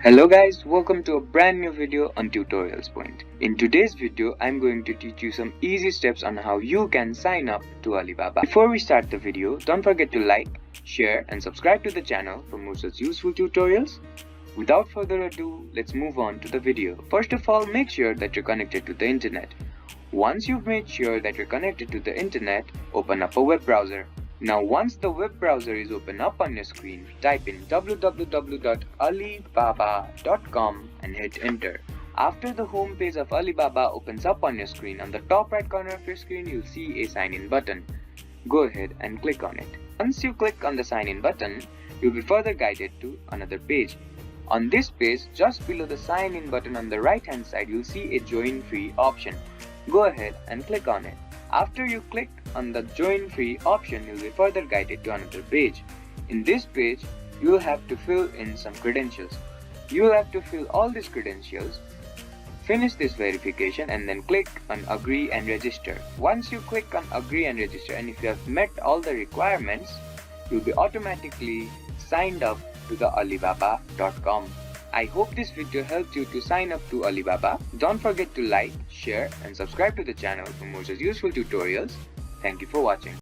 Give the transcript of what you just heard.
Hello guys, welcome to a brand new video on Tutorials Point. In today's video, I'm going to teach you some easy steps on how you can sign up to Alibaba. Before we start the video, don't forget to like, share and subscribe to the channel for more such useful tutorials. Without further ado, let's move on to the video. First of all, make sure that you're connected to the internet. Once you've made sure that you're connected to the internet, open up a web browser. Now once the web browser is open up on your screen, type in www.alibaba.com and hit enter. After the home page of Alibaba opens up on your screen, on the top right corner of your screen you'll see a sign in button. Go ahead and click on it. Once you click on the sign in button, you'll be further guided to another page. On this page, just below the sign in button on the right hand side, you'll see a join free option. Go ahead and click on it. After you click on the join free option, you'll be further guided to another page. In this page, you'll have to fill in some credentials. You'll have to fill all these credentials, finish this verification and then click on agree and register. Once you click on agree and register, and if you have met all the requirements, you'll be automatically signed up to the Alibaba.com. I hope this video helped you to sign up to Alibaba. Don't forget to like, share and subscribe to the channel for more such useful tutorials. Thank you for watching.